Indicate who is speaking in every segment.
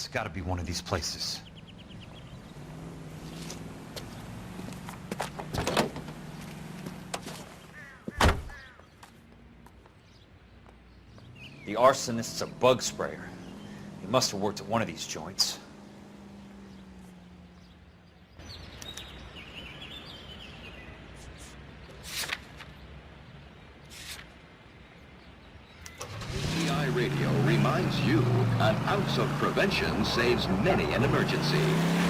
Speaker 1: It's gotta be one of these places. The arsonist's a bug sprayer. He must have worked at one of these joints.
Speaker 2: Radio reminds you an ounce of prevention saves many an emergency.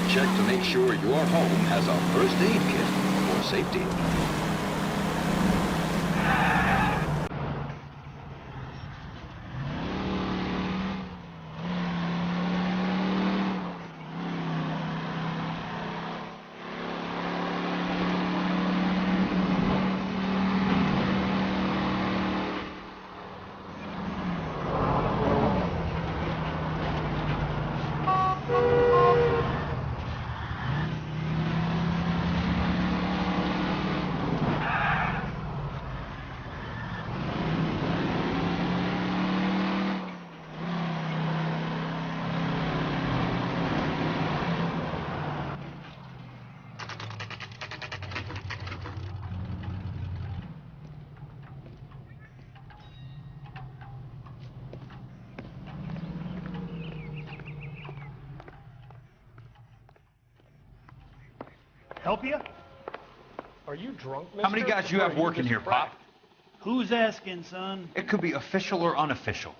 Speaker 2: Check to make sure your home has a first aid kit for safety.
Speaker 3: Help you? Are you drunk, mister?
Speaker 1: How many guys you have working here, Pop?
Speaker 4: Who's asking, son?
Speaker 1: It could be official or unofficial.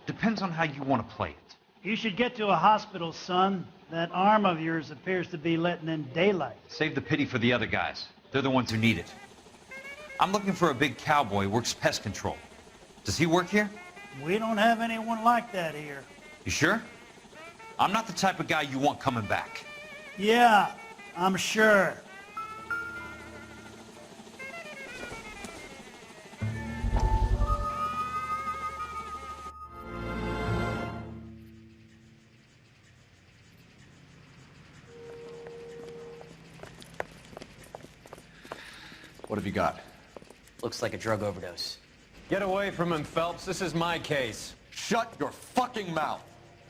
Speaker 1: Depends on how you want to play it.
Speaker 4: You should get to a hospital, son. That arm of yours appears to be letting in daylight.
Speaker 1: Save the pity for the other guys. They're the ones who need it. I'm looking for a big cowboy who works pest control. Does he work here?
Speaker 4: We don't have anyone like that here.
Speaker 1: You sure? I'm not the type of guy you want coming back.
Speaker 4: Yeah, I'm sure.
Speaker 2: What have you got?
Speaker 5: Looks like a drug overdose.
Speaker 6: Get away from him, Phelps. This is my case.
Speaker 7: Shut your fucking mouth!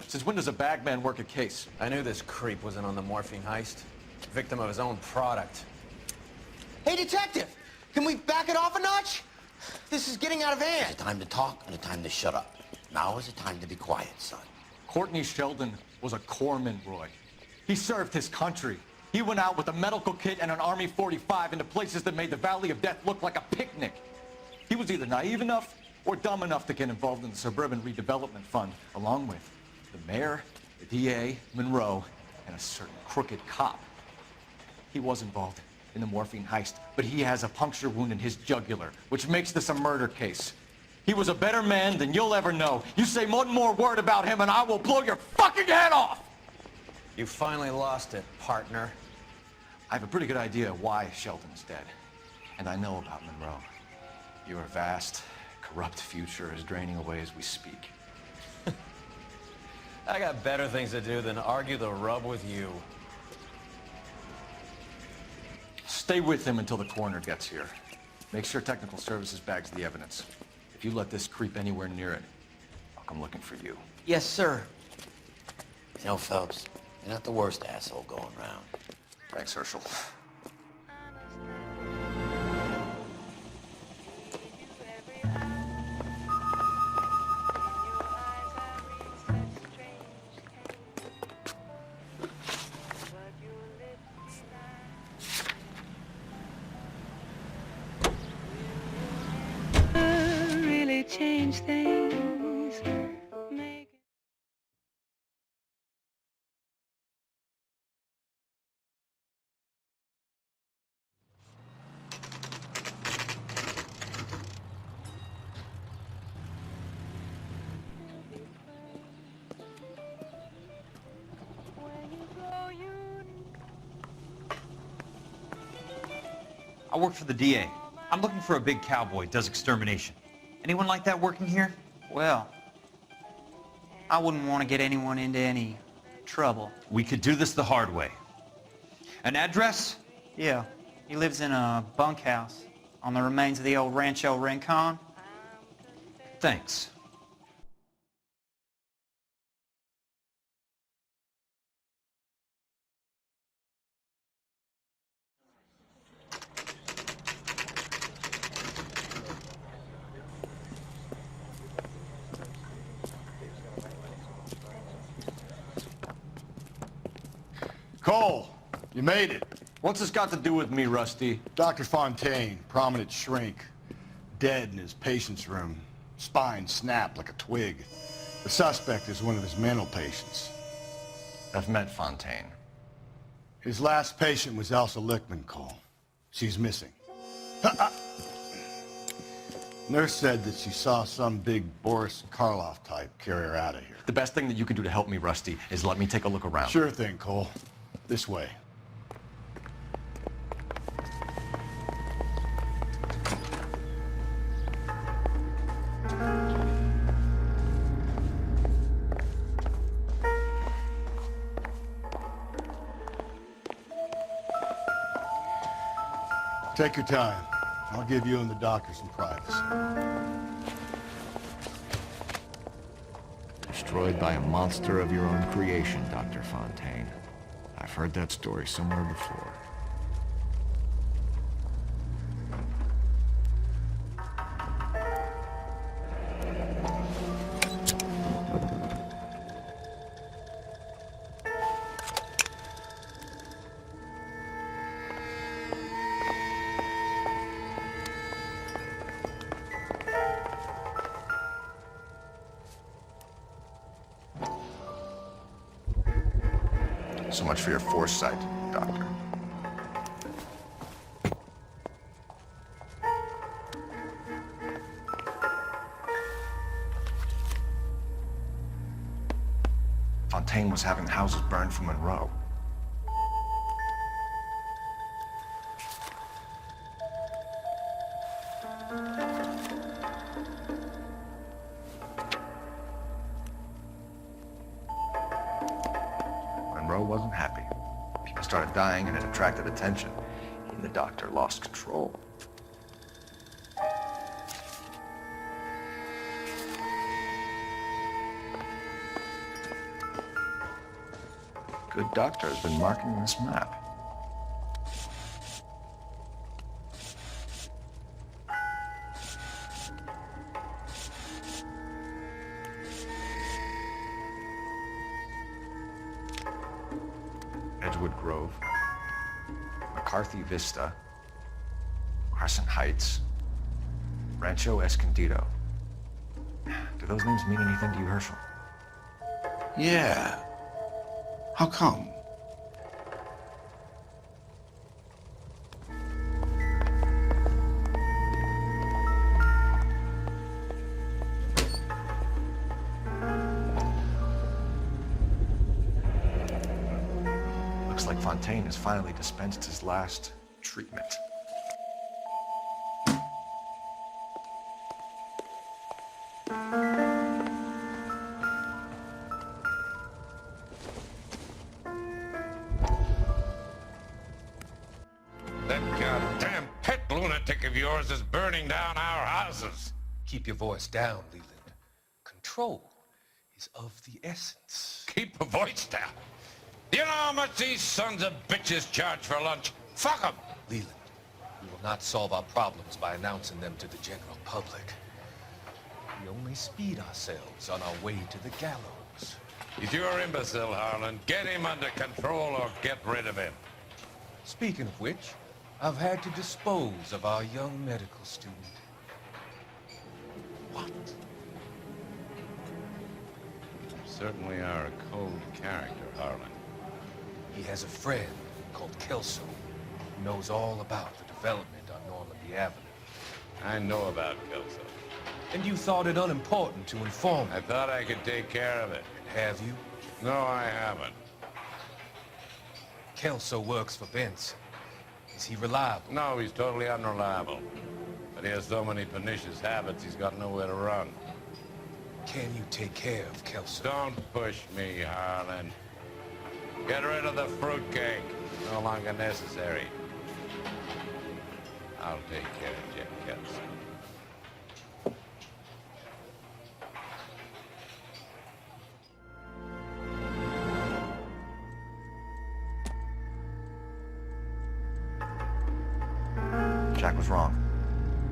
Speaker 7: Since when does a bagman work a case?
Speaker 6: I knew this creep wasn't on the morphine heist. Victim of his own product.
Speaker 8: Hey, detective! Can we back it off a notch? This is getting out of hand.
Speaker 9: There's a time to talk and a time to shut up. Now is the time to be quiet, son.
Speaker 7: Courtney Sheldon was a corpsman, Roy. He served his country. He went out with a medical kit and an Army 45 into places that made the Valley of Death look like a picnic. He was either naive enough or dumb enough to get involved in the Suburban Redevelopment Fund, along with the mayor, the DA, Monroe, and a certain crooked cop. He was involved in the morphine heist, but he has a puncture wound in his jugular, which makes this a murder case. He was a better man than you'll ever know. You say one more word about him and I will blow your fucking head off!
Speaker 6: You finally lost it, partner.
Speaker 7: I have a pretty good idea why Sheldon's dead. And I know about Monroe. Your vast, corrupt future is draining away as we speak.
Speaker 6: I got better things to do than argue the rub with you.
Speaker 7: Stay with him until the coroner gets here. Make sure technical services bags the evidence. If you let this creep anywhere near it, I'll come looking for you.
Speaker 5: Yes, sir.
Speaker 9: You know, Phelps, you're not the worst asshole going around.
Speaker 7: Thanks, Herschel.
Speaker 10: Really change things.
Speaker 1: I work for the DA. I'm looking for a big cowboy, does extermination. Anyone like that working here?
Speaker 11: Well, I wouldn't want to get anyone into any trouble.
Speaker 1: We could do this the hard way. An address?
Speaker 11: Yeah, he lives in a bunkhouse on the remains of the old Rancho Rincon.
Speaker 1: Thanks.
Speaker 12: Cole, you made it.
Speaker 7: What's this got to do with me, Rusty?
Speaker 12: Dr. Fontaine, prominent shrink, dead in his patient's room. Spine snapped like a twig. The suspect is one of his mental patients.
Speaker 7: I've met Fontaine.
Speaker 12: His last patient was Elsa Lichtman, Cole. She's missing. Nurse said that she saw some big Boris Karloff type carry her out of here.
Speaker 7: The best thing that you can do to help me, Rusty, is let me take a look around.
Speaker 12: Sure thing, Cole. This way. Take your time. I'll give you and the doctor some privacy.
Speaker 13: Destroyed by a monster of your own creation, Dr. Fontaine. I've heard that story somewhere before.
Speaker 14: So much for your foresight, Doctor. Fontaine was having houses burned for Monroe. Monroe wasn't happy. People started dying and it attracted attention. He and the doctor lost control. Good doctor has been marking this map. Edgewood Grove, McCarthy Vista, Arson Heights, Rancho Escondido. Do those names mean anything to you, Herschel?
Speaker 9: Yeah. How come?
Speaker 14: Looks like Fontaine has finally dispensed his last treatment.
Speaker 15: That goddamn pet lunatic of yours is burning down our houses.
Speaker 16: Keep your voice down, Leland. Control is of the essence.
Speaker 15: Keep your voice down. You know how much these sons of bitches charge for lunch? Fuck them.
Speaker 16: Leland, we will not solve our problems by announcing them to the general public. We only speed ourselves on our way to the gallows.
Speaker 15: He's your imbecile, Harlan. Get him under control or get rid of him.
Speaker 16: Speaking of which, I've had to dispose of our young medical student.
Speaker 15: What? You certainly are a cold character, Harlan.
Speaker 16: He has a friend called Kelso who knows all about the development on Normandy Avenue.
Speaker 15: I know about Kelso.
Speaker 16: And you thought it unimportant to inform me.
Speaker 15: I thought I could take care of it.
Speaker 16: Have you?
Speaker 15: No, I haven't.
Speaker 16: Kelso works for Benson. Is he reliable?
Speaker 15: No, he's totally unreliable. But he has so many pernicious habits, he's got nowhere to run.
Speaker 16: Can you take care of Kelso?
Speaker 15: Don't push me, Harlan. Get rid of the fruitcake. No longer necessary. I'll take care of Jeff Kelso.
Speaker 1: Jack was wrong.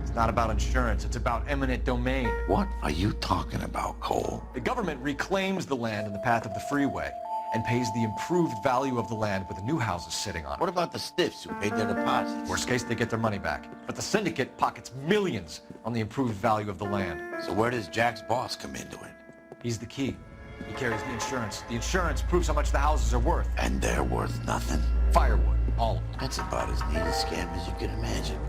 Speaker 1: It's not about insurance, it's about eminent domain.
Speaker 9: What are you talking about, Cole?
Speaker 1: The government reclaims the land in the path of the freeway.
Speaker 14: and pays the improved value of the land with the new houses sitting on it.
Speaker 9: What about the stiffs who paid their deposits?
Speaker 14: Worst case, they get their money back. But the syndicate pockets millions on the improved value of the land.
Speaker 9: So where does Jack's boss come into it?
Speaker 14: He's the key. He carries the insurance. The insurance proves how much the houses are worth.
Speaker 9: And they're worth nothing?
Speaker 14: Firewood, all of them.
Speaker 9: That's about as neat a scam as you can imagine.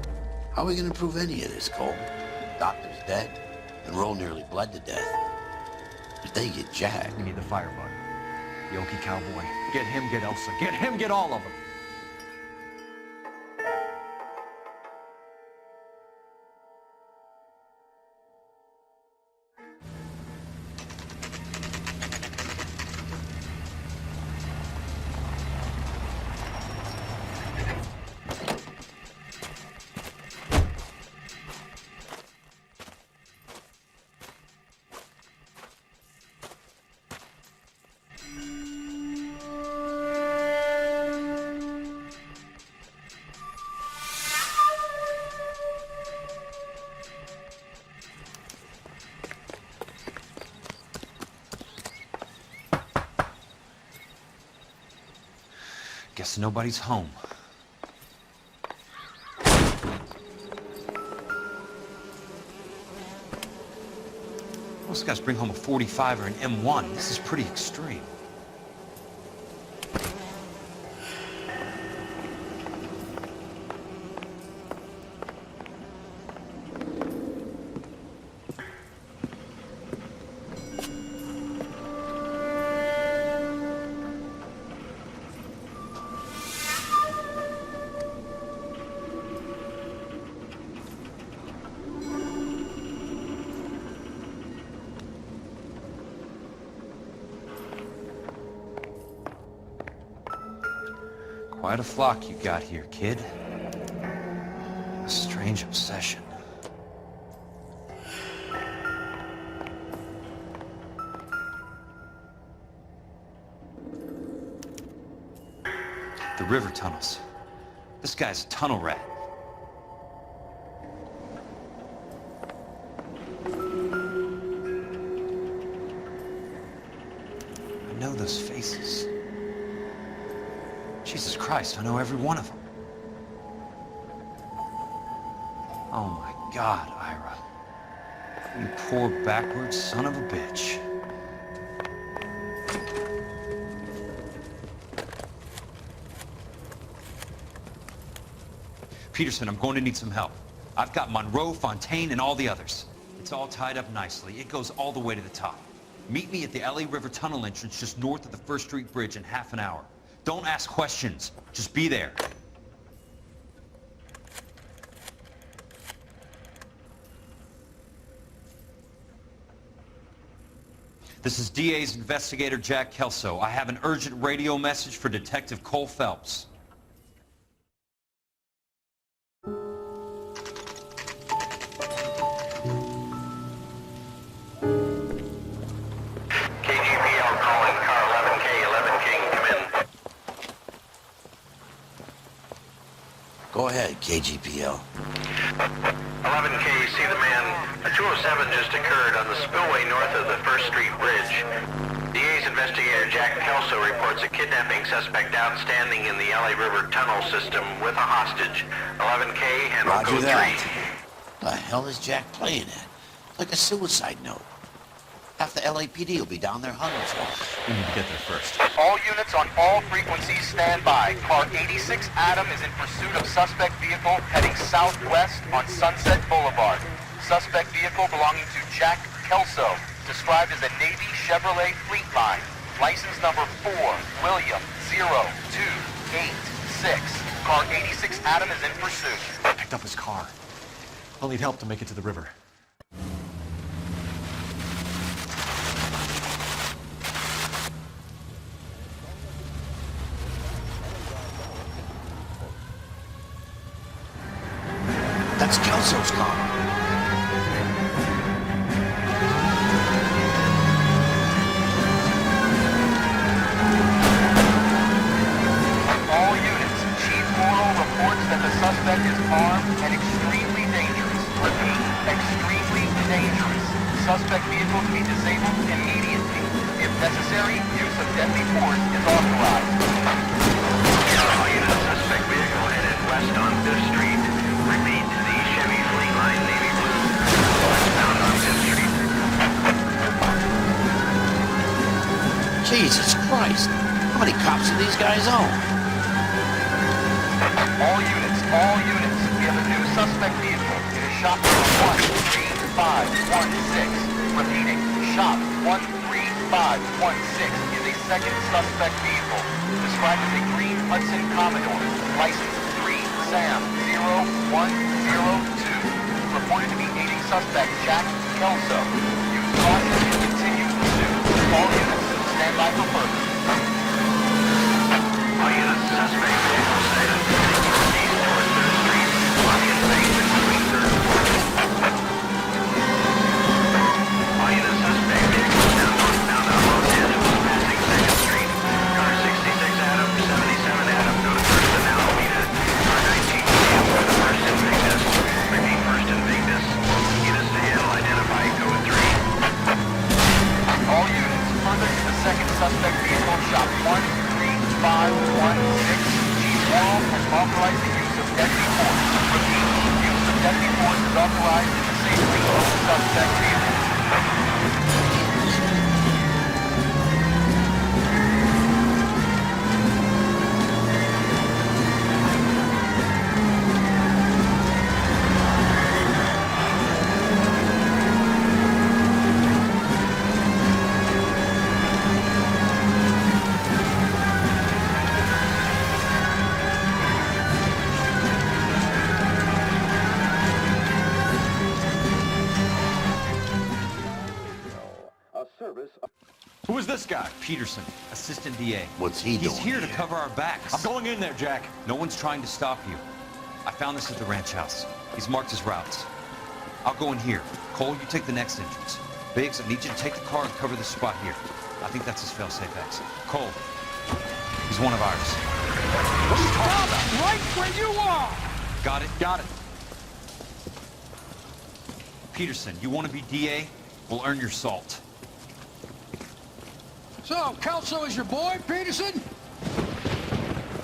Speaker 9: How are we gonna prove any of this, Cole? Doctor's dead, and Roll nearly bled to death. If they get Jack...
Speaker 14: We need the firebug. The Okie cowboy. Get him, get Elsa. Get him, get all of them.
Speaker 1: Guess nobody's home. Most guys bring home a 45 or an M1. This is pretty extreme. Quite a flock you got here, kid. A strange obsession. The river tunnels. This guy's a tunnel rat. I know those faces. Jesus Christ, I know every one of them. Oh my God, Ira. You poor backwards son of a bitch. Peterson, I'm going to need some help. I've got Monroe, Fontaine, and all the others. It's all tied up nicely. It goes all the way to the top. Meet me at the LA River Tunnel entrance just north of the First Street Bridge in half an hour. Don't ask questions. Just be there. This is DA's investigator Jack Kelso. I have an urgent radio message for Detective Cole Phelps.
Speaker 9: Go ahead, KGPL.
Speaker 17: 11K, see the man. A 207 just occurred on the spillway north of the First Street Bridge. DA's investigator Jack Kelso reports a kidnapping suspect outstanding in the LA River tunnel system with a hostage. 11K, handle
Speaker 9: Roger
Speaker 17: code
Speaker 9: that.
Speaker 17: 3.
Speaker 9: The hell is Jack playing at? Like a suicide note. Half the LAPD will be down there hunting for him.
Speaker 14: We need to get there first.
Speaker 18: All units on all frequencies stand by. Car 86 Adam is in pursuit of suspect vehicle heading southwest on Sunset Boulevard. Suspect vehicle belonging to Jack Kelso, described as a Navy Chevrolet Fleetline. License number 4, William 0286. Car 86 Adam is in pursuit.
Speaker 14: I picked up his car. I'll need help to make it to the river.
Speaker 9: That's Kelso's car.
Speaker 18: All units, Chief Morrill reports that the suspect is armed and extremely dangerous. Repeat, extremely dangerous. Suspect vehicle to be disabled immediately. If necessary, use of deadly force is authorized.
Speaker 17: All units, suspect vehicle headed west on 5th Street. Repeat, the Chevy Fleet Line Navy Blue. Westbound on 5th Street.
Speaker 9: Jesus Christ. How many cops do these guys own?
Speaker 18: All units. We have a new suspect vehicle. It is shop 13516. Repeating, shop 13516 is a second suspect vehicle. Described as a green Hudson Commodore. License 3SAM0102. Reported to be aiding suspect Jack Kelso. Use caution and continue pursuit. All units, stand by for further.
Speaker 17: All units, suspect vehicle sighted heading northeast toward 3rd Street. On the embankment between 3rd and 4th. All units, suspect vehicle now northbound on Los Angeles, passing 2nd Street. Car 66 Adam, 77 Adam, go to 1st and Alameda. Car 19 Sam for the 1st in Vegas. Repeat, 1st in Vegas. Units to handle, identify code 3.
Speaker 18: All units, further to the second suspect vehicle, shop 13516. Chief Warren has authorized the use of deadly force. Repeat, use of deadly force is authorized in the safety of the suspect vehicle.
Speaker 7: Who is this guy?
Speaker 1: Peterson, assistant DA.
Speaker 9: What's he doing
Speaker 1: He's here to cover our backs.
Speaker 7: I'm going in there, Jack.
Speaker 1: No one's trying to stop you. I found this at the ranch house. He's marked his routes. I'll go in here. Cole, you take the next entrance. Biggs, I need you to take the car and cover this spot here. I think that's his fail-safe exit. Cole, he's one of ours.
Speaker 19: Stop right where you are!
Speaker 1: Got it?
Speaker 7: Got it.
Speaker 1: Peterson, you want to be DA? We'll earn your salt.
Speaker 19: So, Kelso is your boy, Peterson?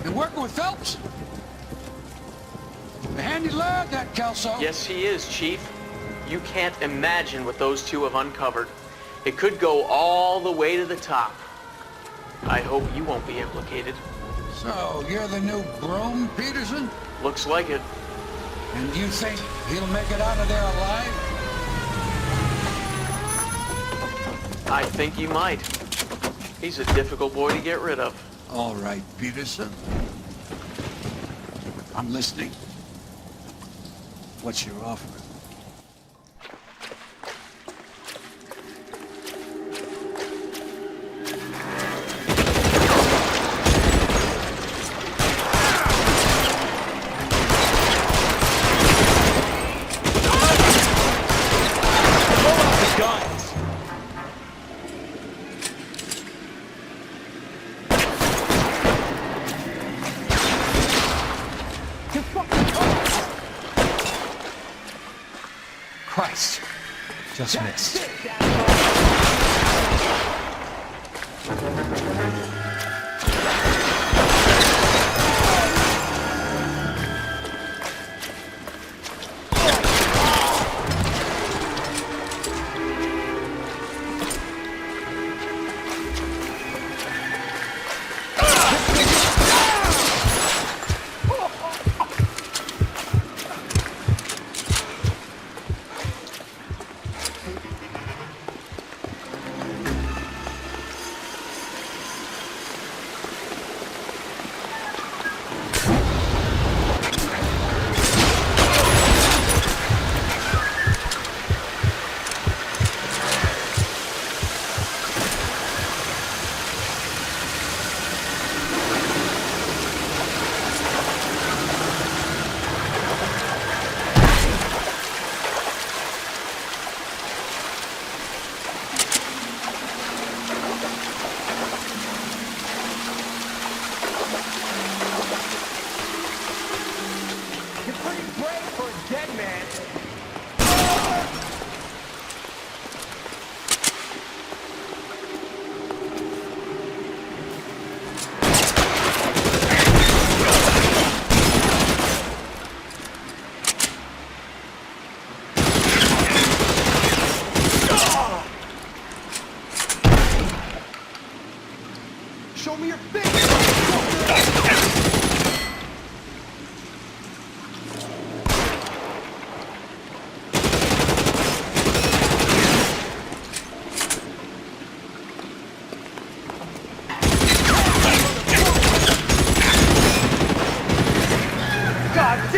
Speaker 19: Been working with Phelps? A handy lad, that Kelso.
Speaker 20: Yes, he is, Chief. You can't imagine what those two have uncovered. It could go all the way to the top. I hope you won't be implicated.
Speaker 19: So, you're the new broom, Peterson?
Speaker 20: Looks like it.
Speaker 19: And you think he'll make it out of there alive?
Speaker 20: I think he might. He's a difficult boy to get rid of.
Speaker 19: All right, Peterson. I'm listening. What's your offer?
Speaker 1: Christ. Just missed.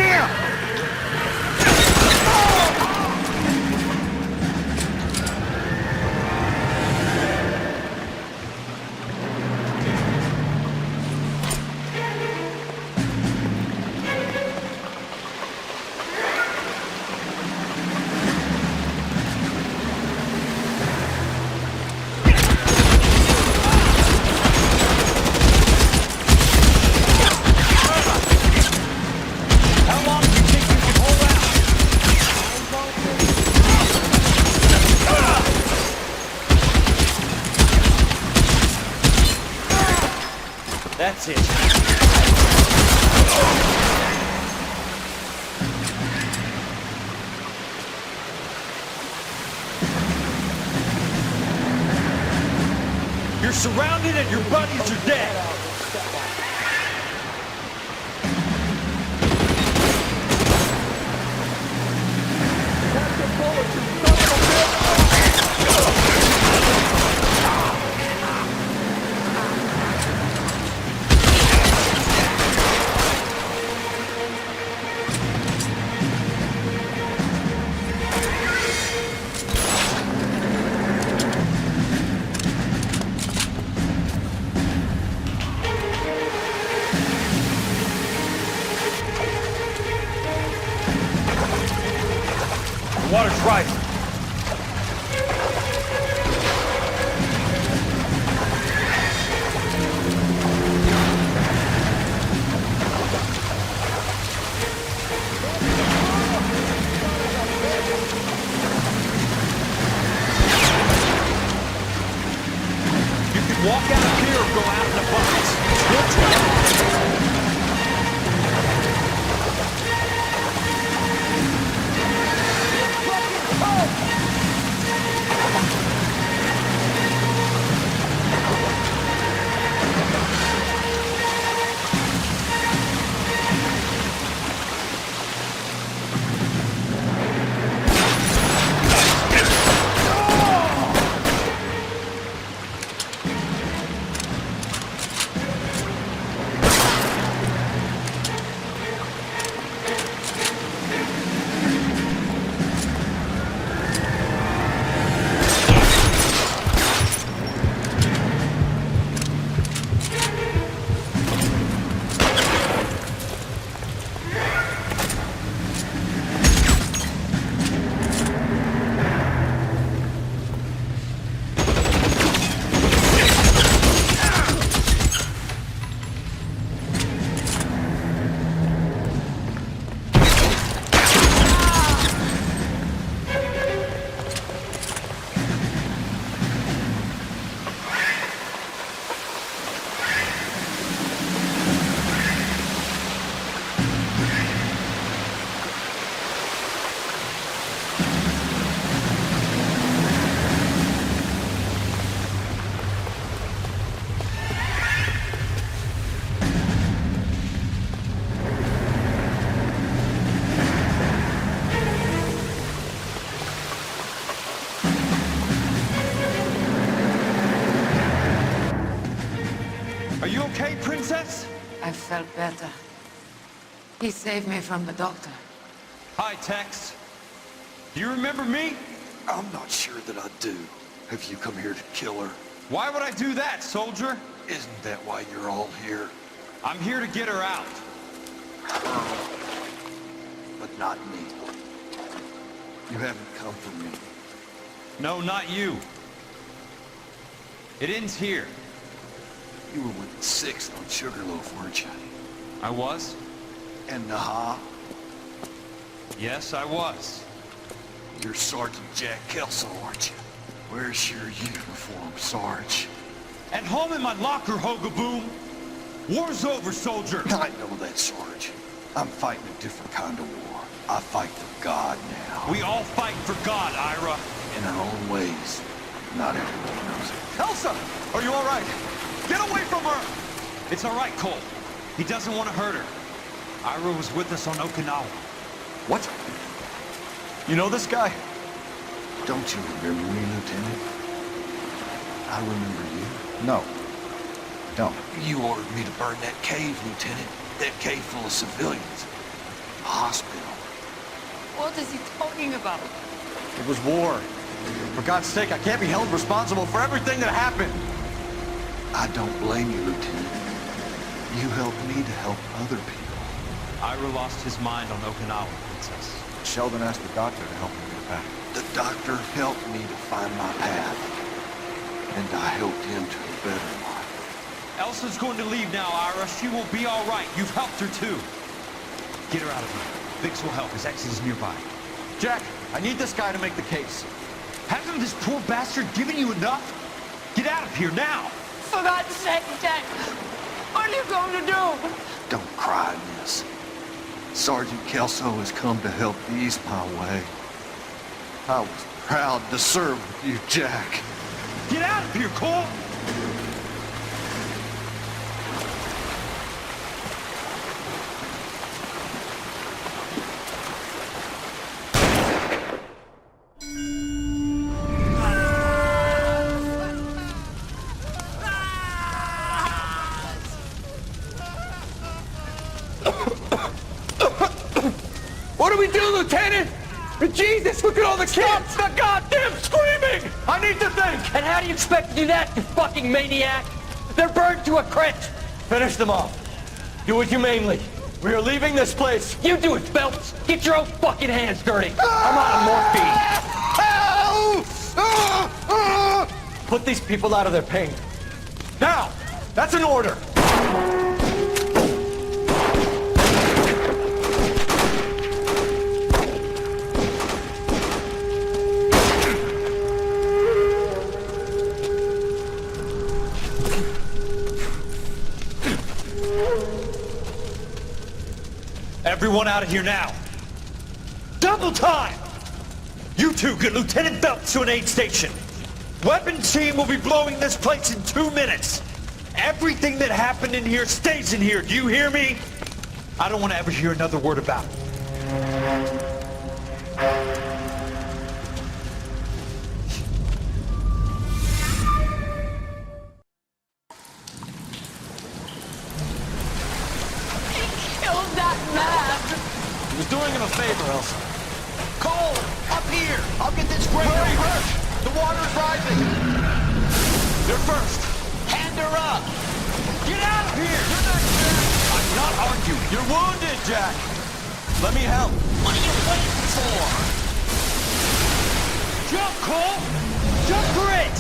Speaker 19: there!
Speaker 1: That's it. You're surrounded and your buddies are dead. The water's rising. You can walk out of here or go out in the buckets. Your choice. Are you okay, Princess?
Speaker 10: I felt better. He saved me from the doctor.
Speaker 1: Hi, Tex. Do you remember me?
Speaker 21: I'm not sure that I do. Have you come here to kill her?
Speaker 1: Why would I do that, soldier?
Speaker 21: Isn't that why you're all here?
Speaker 1: I'm here to get her out.
Speaker 21: But not me. You haven't come for me.
Speaker 1: No, not you. It ends here.
Speaker 21: You were with the 6th on Sugarloaf, weren't you?
Speaker 1: I was?
Speaker 21: And Naha?
Speaker 1: Yes, I was.
Speaker 21: You're Sergeant Jack Kelso, aren't you? Where's your uniform, Sarge?
Speaker 1: At home in my locker, Hogaboom. War's over, soldier.
Speaker 21: I know that, Sarge. I'm fighting a different kind of war. I fight for God now.
Speaker 1: We all fight for God, Ira.
Speaker 21: In our own ways. Not everyone knows it.
Speaker 1: Elsa! Are you all right? Get away from her! It's all right, Cole. He doesn't want to hurt her. Ira was with us on Okinawa.
Speaker 21: What? You know this guy? Don't you remember me, Lieutenant? I remember you.
Speaker 12: No. Don't.
Speaker 21: You ordered me to burn that cave, Lieutenant. That cave full of civilians. hospital.
Speaker 10: What is he talking about?
Speaker 21: It was war. For God's sake, I can't be held responsible for everything that happened. I don't blame you, Lieutenant. You helped me to help other people.
Speaker 1: Ira lost his mind on Okinawa, Princess.
Speaker 14: Sheldon asked the doctor to help him get back.
Speaker 21: The doctor helped me to find my path. And I helped him to a better life.
Speaker 1: Elsa's going to leave now, Ira. She will be all right. You've helped her, too. Get her out of here. Biggs will help. His exit is nearby.
Speaker 21: Jack, I need this guy to make the case.
Speaker 1: Hasn't this poor bastard given you enough? Get out of here now!
Speaker 10: For God's sake, Jack! What are you going to do?
Speaker 21: Don't cry, miss. Sergeant Kelso has come to help ease my way. I was proud to serve with you, Jack.
Speaker 1: Get out of here, Cole!
Speaker 21: What do we do, Lieutenant? Jesus, look at all the kids! Stop the goddamn screaming! I need to think!
Speaker 20: And how do you expect to do that, you fucking maniac? They're burned to a crisp!
Speaker 21: Finish them off. Do it humanely. We are leaving this place.
Speaker 20: You do it, Phelps! Get your own fucking hands dirty! I'm out of morphine!
Speaker 21: Put these people out of their pain. Now! That's an order!
Speaker 1: Everyone out of here now! Double time! You two get Lieutenant Phelps to an aid station. Weapon team will be blowing this place in 2 minutes. Everything that happened in here stays in here. Do you hear me? I don't want to ever hear another word about it.
Speaker 21: He was doing him a favor, Elsa.
Speaker 8: Cole, up here. I'll get this grader.
Speaker 21: Hurry, Hersh! The water is rising. You're first.
Speaker 8: Hand her up.
Speaker 21: Get out of here! You're not Jack. I'm not arguing. You're wounded, Jack. Let me help.
Speaker 8: What are you waiting for?
Speaker 1: Jump, Cole! Jump for it!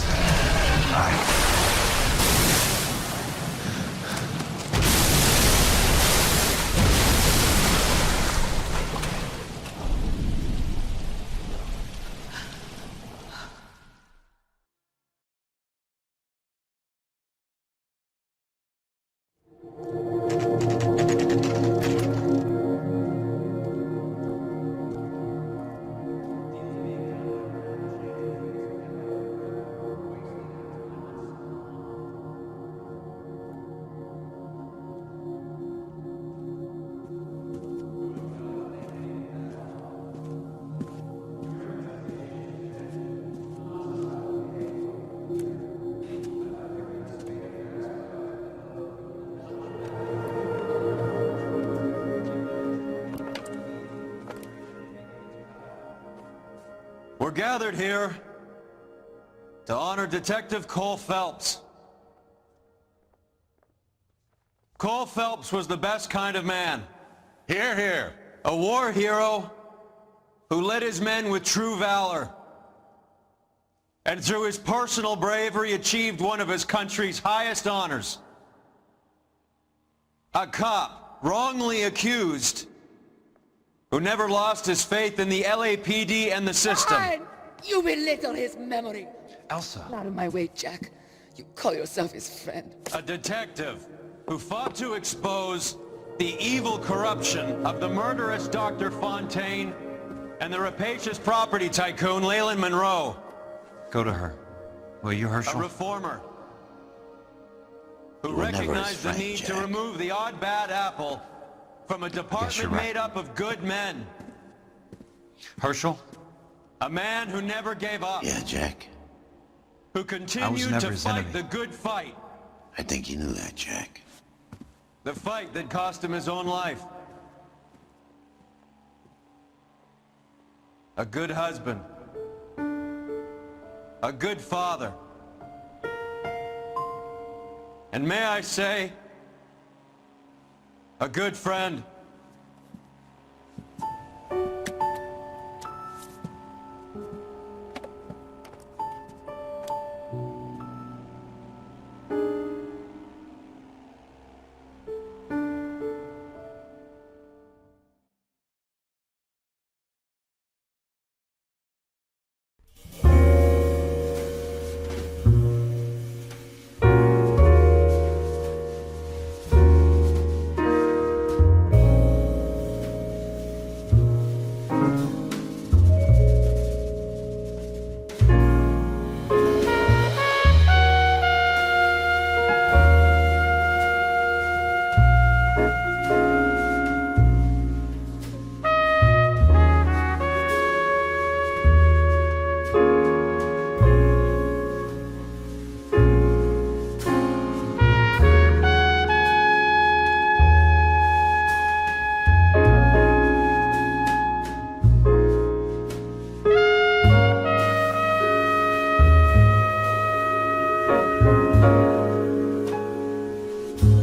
Speaker 1: We're gathered here to honor Detective Cole Phelps. Cole Phelps was the best kind of man. Hear, hear. A war hero who led his men with true valor. And through his personal bravery achieved one of his country's highest honors. A cop wrongly accused who never lost his faith in the LAPD and the system.
Speaker 10: Fine. You belittle his memory.
Speaker 1: Elsa.
Speaker 10: Out of my way, Jack. You call yourself his friend.
Speaker 1: A detective who fought to expose the evil corruption of the murderous Dr. Fontaine and the rapacious property tycoon Leyland Monroe. Go to her. Will you, Herschel? A reformer who recognized the need to remove the odd bad apple from a department made up of good men. Herschel? A man who never gave up.
Speaker 9: Yeah, Jack.
Speaker 1: Who continued to fight the good fight.
Speaker 9: I think you knew that, Jack.
Speaker 1: The fight that cost him his own life.
Speaker 6: a good husband, a good father, and may I say, a good friend.